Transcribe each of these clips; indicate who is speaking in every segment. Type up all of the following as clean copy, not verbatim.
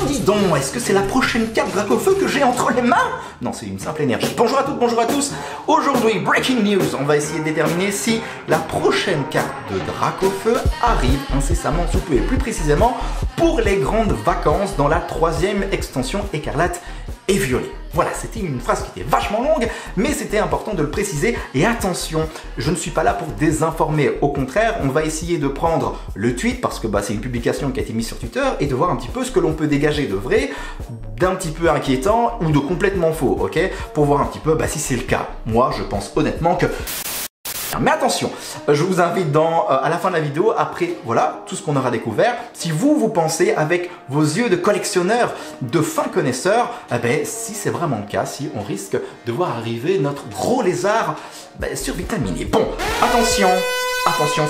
Speaker 1: Dis donc, est-ce que c'est la prochaine carte Dracofeu que j'ai entre les mains? Non, c'est une simple énergie. Bonjour à toutes, bonjour à tous. Aujourd'hui, breaking news, on va essayer de déterminer si la prochaine carte de Dracofeu arrive incessamment sous peu, et plus précisément pour les grandes vacances dans la 3e extension Écarlate et Violet. Voilà, c'était une phrase qui était vachement longue, mais c'était important de le préciser. Et attention, je ne suis pas là pour désinformer. Au contraire, on va essayer de prendre le tweet, parce que c'est une publication qui a été mise sur Twitter, et de voir un petit peu ce que l'on peut dégager de vrai, d'un petit peu inquiétant ou de complètement faux, ok? Pour voir un petit peu si c'est le cas. Moi, je pense honnêtement que... Mais attention, je vous invite à la fin de la vidéo, après voilà tout ce qu'on aura découvert, si vous pensez avec vos yeux de collectionneur, de fin connaisseur, si c'est vraiment le cas, si on risque de voir arriver notre gros lézard survitaminé. Bon, attention,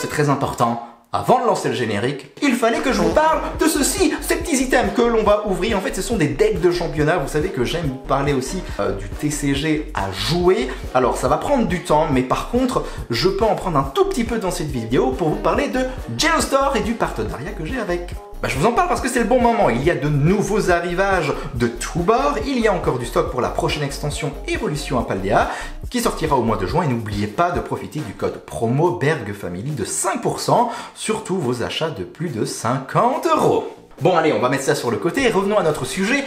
Speaker 1: c'est très important. Avant de lancer le générique, il fallait que je vous parle de ceci, ces petits items que l'on va ouvrir. En fait, ce sont des decks de championnat. Vous savez que j'aime parler aussi du TCG à jouer. Alors, ça va prendre du temps, mais par contre, je peux en prendre un tout petit peu dans cette vidéo pour vous parler de Geostore et du partenariat que j'ai avec. Je vous en parle parce que c'est le bon moment. Il y a de nouveaux arrivages de tous bords. Il y a encore du stock pour la prochaine extension Évolution à Paldea qui sortira au mois de juin. Et n'oubliez pas de profiter du code promo BergFamily de 5% sur tous vos achats de plus de 50 €. Bon allez, on va mettre ça sur le côté et revenons à notre sujet.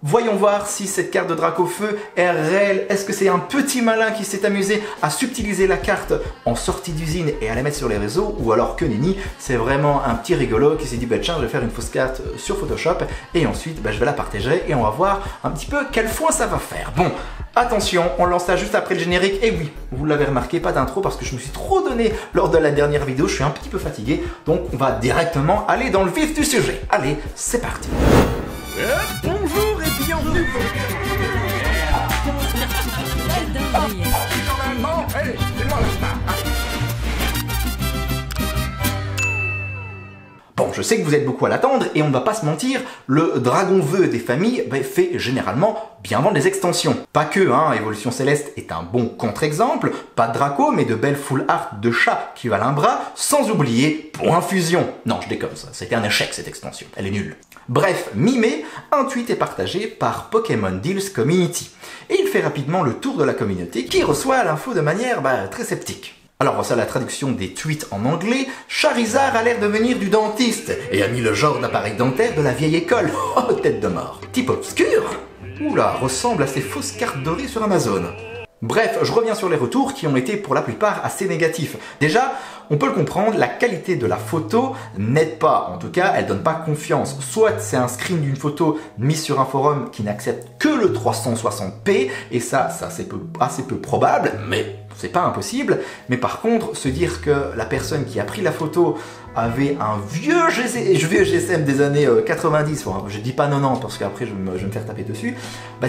Speaker 1: Voyons voir si cette carte de Dracofeu est réelle. Est-ce que c'est un petit malin qui s'est amusé à subtiliser la carte en sortie d'usine et à la mettre sur les réseaux? Ou alors que nenni, c'est vraiment un petit rigolo qui s'est dit tiens, je vais faire une fausse carte sur Photoshop et ensuite je vais la partager et on va voir un petit peu quel foin ça va faire. Bon, attention, on lance ça juste après le générique. Et oui, vous l'avez remarqué, pas d'intro parce que je me suis trop donné lors de la dernière vidéo. Je suis un petit peu fatigué, donc on va directement aller dans le vif du sujet. Allez, c'est parti. Bonjour et bienvenue. Bon, je sais que vous êtes beaucoup à l'attendre et on ne va pas se mentir, le Dragonfeu des familles fait généralement bien vendre les extensions. Pas que, Évolution Céleste est un bon contre-exemple, pas de Draco, mais de belles full art de chat qui valent un bras, sans oublier Point Fusion. Non, je déconne, ça, c'était un échec cette extension, elle est nulle. Bref, mi-mai, un tweet est partagé par Pokémon Deals Community. Et il fait rapidement le tour de la communauté qui reçoit l'info de manière très sceptique. Alors voici la traduction des tweets en anglais. Charizard a l'air de venir du dentiste et a mis le genre d'appareil dentaire de la vieille école. Oh, tête de mort. Type obscur. Oula, ressemble à ces fausses cartes dorées sur Amazon. Bref, je reviens sur les retours qui ont été pour la plupart assez négatifs. Déjà, on peut le comprendre, la qualité de la photo n'aide pas, en tout cas elle donne pas confiance. Soit c'est un screen d'une photo mise sur un forum qui n'accepte que le 360p, et ça c'est assez peu probable, mais c'est pas impossible. Mais par contre, se dire que la personne qui a pris la photo avait un vieux GSM des années 90, bon, je dis pas 90 parce qu'après je vais me faire taper dessus,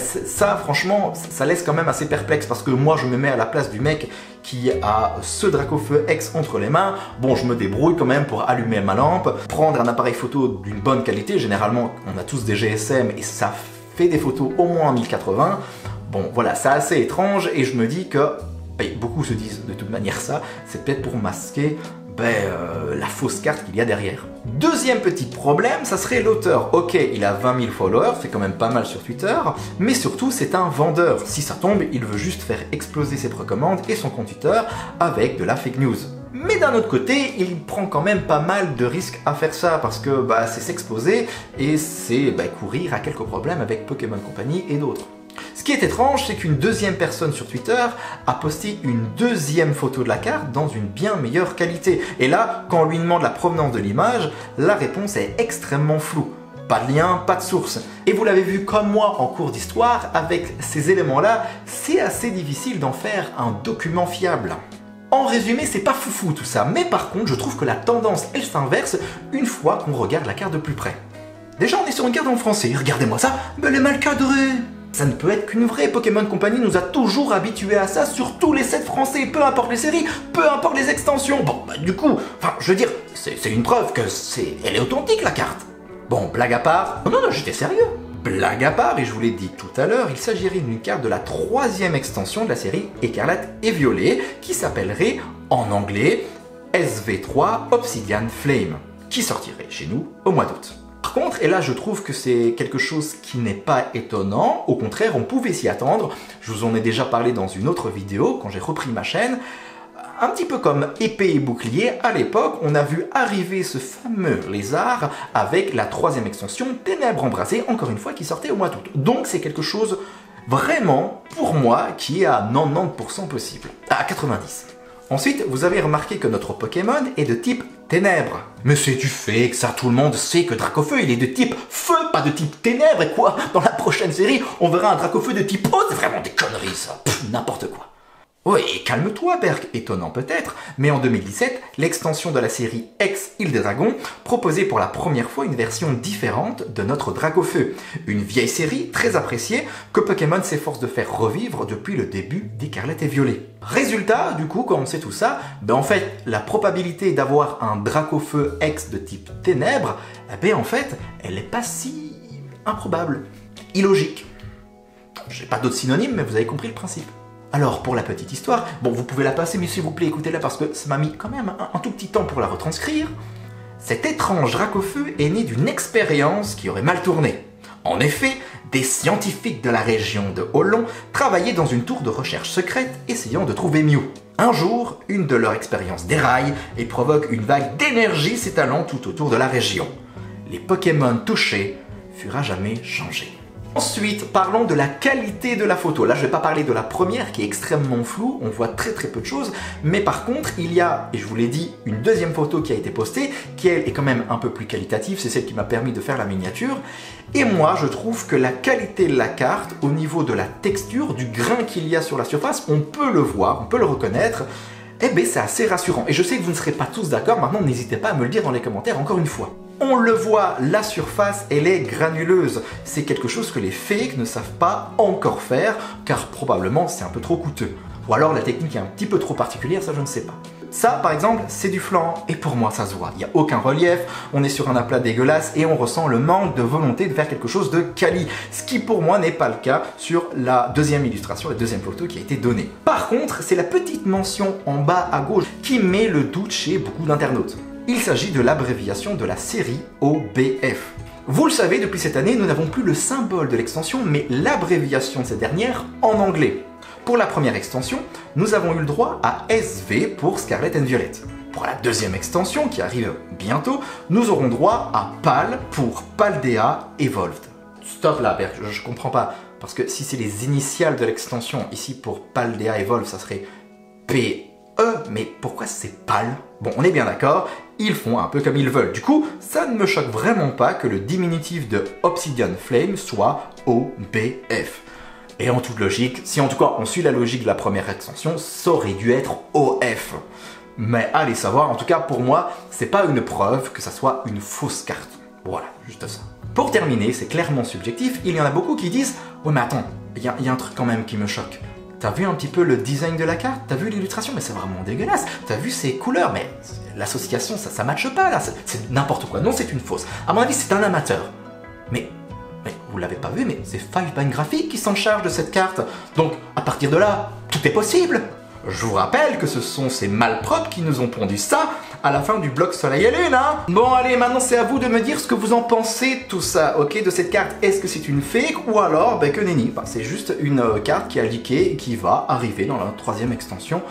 Speaker 1: ça franchement, ça laisse quand même assez perplexe parce que moi je me mets à la place du mec qui a ce Dracofeu X entre les mains. Bon, je me débrouille quand même pour allumer ma lampe, prendre un appareil photo d'une bonne qualité, généralement on a tous des GSM et ça fait des photos au moins en 1080. Bon voilà, c'est assez étrange et je me dis que, beaucoup se disent de toute manière ça, c'est peut-être pour masquer la fausse carte qu'il y a derrière. Deuxième petit problème, ça serait l'auteur. Ok, il a 20 000 followers, c'est quand même pas mal sur Twitter, mais surtout c'est un vendeur. Si ça tombe, il veut juste faire exploser ses précommandes et son compte Twitter avec de la fake news. Mais d'un autre côté, il prend quand même pas mal de risques à faire ça parce que c'est s'exposer et c'est courir à quelques problèmes avec Pokémon Company et d'autres. Ce qui est étrange, c'est qu'une deuxième personne sur Twitter a posté une deuxième photo de la carte dans une bien meilleure qualité. Et là, quand on lui demande la provenance de l'image, la réponse est extrêmement floue. Pas de lien, pas de source. Et vous l'avez vu comme moi en cours d'histoire, avec ces éléments-là, c'est assez difficile d'en faire un document fiable. En résumé, c'est pas foufou tout ça, mais par contre, je trouve que la tendance, elle s'inverse une fois qu'on regarde la carte de plus près. Déjà, on est sur une carte en français, regardez-moi ça, elle est mal cadrée. Ça ne peut être qu'une vraie. Pokémon Company nous a toujours habitués à ça sur tous les sets français, peu importe les séries, peu importe les extensions. Bon, du coup, je veux dire, c'est une preuve que elle est authentique la carte. Bon, blague à part, non, j'étais sérieux. Blague à part, et je vous l'ai dit tout à l'heure, il s'agirait d'une carte de la 3e extension de la série Écarlate et Violet, qui s'appellerait, en anglais, SV3 Obsidian Flame. qui sortirait chez nous au mois d'août. Par contre, et là je trouve que c'est quelque chose qui n'est pas étonnant, au contraire on pouvait s'y attendre, je vous en ai déjà parlé dans une autre vidéo quand j'ai repris ma chaîne, un petit peu comme épée et bouclier, à l'époque on a vu arriver ce fameux lézard avec la troisième extension Ténèbres embrasées, encore une fois qui sortait au mois d'août. Donc c'est quelque chose vraiment, pour moi, qui est à 90% possible, à 90%. Ensuite, vous avez remarqué que notre Pokémon est de type Ténèbres. Mais c'est du fake, ça, tout le monde sait que Dracofeu, il est de type Feu, pas de type Ténèbres, et quoi? Dans la prochaine série, on verra un Dracofeu de type Eau, c'est vraiment des conneries, ça. N'importe quoi. Oui, calme-toi, Berk, étonnant peut-être, mais en 2017, l'extension de la série X Île des Dragons proposait pour la première fois une version différente de notre Dracofeu. Une vieille série très appréciée que Pokémon s'efforce de faire revivre depuis le début d'Écarlate et Violet. Résultat, du coup, quand on sait tout ça, ben en fait, la probabilité d'avoir un Dracofeu X de type Ténèbres, ben en fait, elle n'est pas si improbable, illogique. J'ai pas d'autres synonymes, mais vous avez compris le principe. Alors, pour la petite histoire, bon, vous pouvez la passer, mais s'il vous plaît, écoutez-la parce que ça m'a mis quand même un tout petit temps pour la retranscrire. Cet étrange Dracofeu est né d'une expérience qui aurait mal tourné. En effet, des scientifiques de la région de Hollon travaillaient dans une tour de recherche secrète essayant de trouver Mew. Un jour, une de leurs expériences déraille et provoque une vague d'énergie s'étalant tout autour de la région. Les Pokémon touchés furent à jamais changés. Ensuite, parlons de la qualité de la photo. Là, je ne vais pas parler de la première qui est extrêmement floue, on voit très peu de choses, mais par contre, il y a, et je vous l'ai dit, une deuxième photo qui a été postée, qui elle est quand même un peu plus qualitative, c'est celle qui m'a permis de faire la miniature, et moi, je trouve que la qualité de la carte, au niveau de la texture, du grain qu'il y a sur la surface, on peut le voir, on peut le reconnaître, eh bien, c'est assez rassurant. Et je sais que vous ne serez pas tous d'accord, maintenant, n'hésitez pas à me le dire dans les commentaires encore une fois. On le voit, la surface, elle est granuleuse. C'est quelque chose que les fakes ne savent pas encore faire, car probablement c'est un peu trop coûteux. Ou alors la technique est un petit peu trop particulière, ça je ne sais pas. Ça, par exemple, c'est du flan, et pour moi ça se voit. Il n'y a aucun relief, on est sur un aplat dégueulasse, et on ressent le manque de volonté de faire quelque chose de quali. Ce qui pour moi n'est pas le cas sur la deuxième illustration, la deuxième photo qui a été donnée. Par contre, c'est la petite mention en bas à gauche qui met le doute chez beaucoup d'internautes. Il s'agit de l'abréviation de la série OBF. Vous le savez, depuis cette année, nous n'avons plus le symbole de l'extension, mais l'abréviation de cette dernière en anglais. Pour la première extension, nous avons eu le droit à SV pour Scarlet and Violet. Pour la deuxième extension, qui arrive bientôt, nous aurons droit à PAL pour Paldea Evolved. Stop là, Berk, je comprends pas. Parce que si c'est les initiales de l'extension, ici pour Paldea Evolved, ça serait PE, mais pourquoi c'est PAL? Bon, on est bien d'accord, ils font un peu comme ils veulent. Du coup, ça ne me choque vraiment pas que le diminutif de Obsidian Flame soit OBF. Et en toute logique, si en tout cas on suit la logique de la première extension, ça aurait dû être OF. Mais allez savoir, en tout cas pour moi, c'est pas une preuve que ça soit une fausse carte. Voilà, juste ça. Pour terminer, c'est clairement subjectif, il y en a beaucoup qui disent « Ouais mais attends, il y a un truc quand même qui me choque. T'as vu un petit peu le design de la carte? T'as vu l'illustration? Mais c'est vraiment dégueulasse. T'as vu ces couleurs? Mais l'association, ça matche pas là. C'est n'importe quoi. Non, c'est une fausse. À mon avis, c'est un amateur. Mais vous l'avez pas vu, mais c'est Five Band Graphics qui s'en charge de cette carte. Donc, à partir de là, tout est possible. Je vous rappelle que ce sont ces malpropres qui nous ont pondu ça à la fin du bloc Soleil et Lune, hein. Bon, allez, maintenant c'est à vous de me dire ce que vous en pensez tout ça, ok, de cette carte. Est-ce que c'est une fake ou alors, que nenni, c'est juste une carte qui a leaké et qui va arriver dans la troisième extension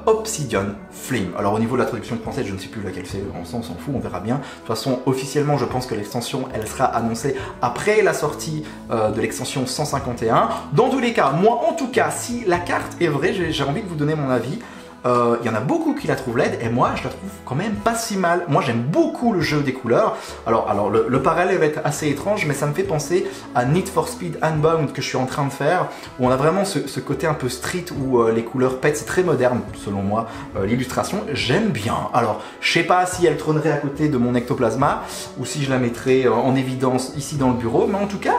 Speaker 1: Obsidian Flame. Alors au niveau de la traduction française, je ne sais plus laquelle c'est, on s'en fout, on verra bien. De toute façon, officiellement, je pense que l'extension, elle sera annoncée après la sortie de l'extension 151. Dans tous les cas, moi en tout cas, si la carte est vraie, j'ai envie de vous donner mon avis. Il y en a beaucoup qui la trouvent laide et moi je la trouve quand même pas si mal. Moi j'aime beaucoup le jeu des couleurs. Alors le parallèle va être assez étrange, mais ça me fait penser à Need for Speed Unbound que je suis en train de faire, où on a vraiment ce côté un peu street où les couleurs pètent. C'est très moderne selon moi, l'illustration, j'aime bien. Alors je sais pas si elle trônerait à côté de mon ectoplasma ou si je la mettrais en évidence ici dans le bureau, mais en tout cas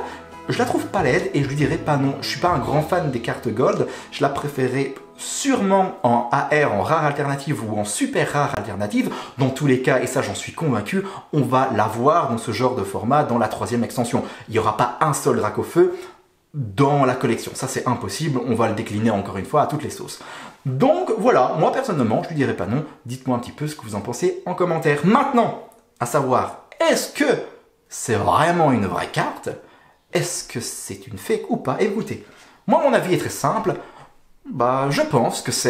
Speaker 1: je la trouve pas laide et je lui dirais pas non. Je suis pas un grand fan des cartes gold, je la préférais sûrement en AR, en rare alternative ou en super rare alternative. Dans tous les cas, et ça j'en suis convaincu, on va l'avoir dans ce genre de format dans la troisième extension. Il n'y aura pas un seul Dracofeu dans la collection, ça c'est impossible, on va le décliner encore une fois à toutes les sauces. Donc voilà, moi personnellement je lui dirais pas non, dites-moi un petit peu ce que vous en pensez en commentaire. Maintenant, À savoir, est-ce que c'est vraiment une vraie carte? Est-ce que c'est une fake ou pas? Écoutez, moi mon avis est très simple, je pense que c'est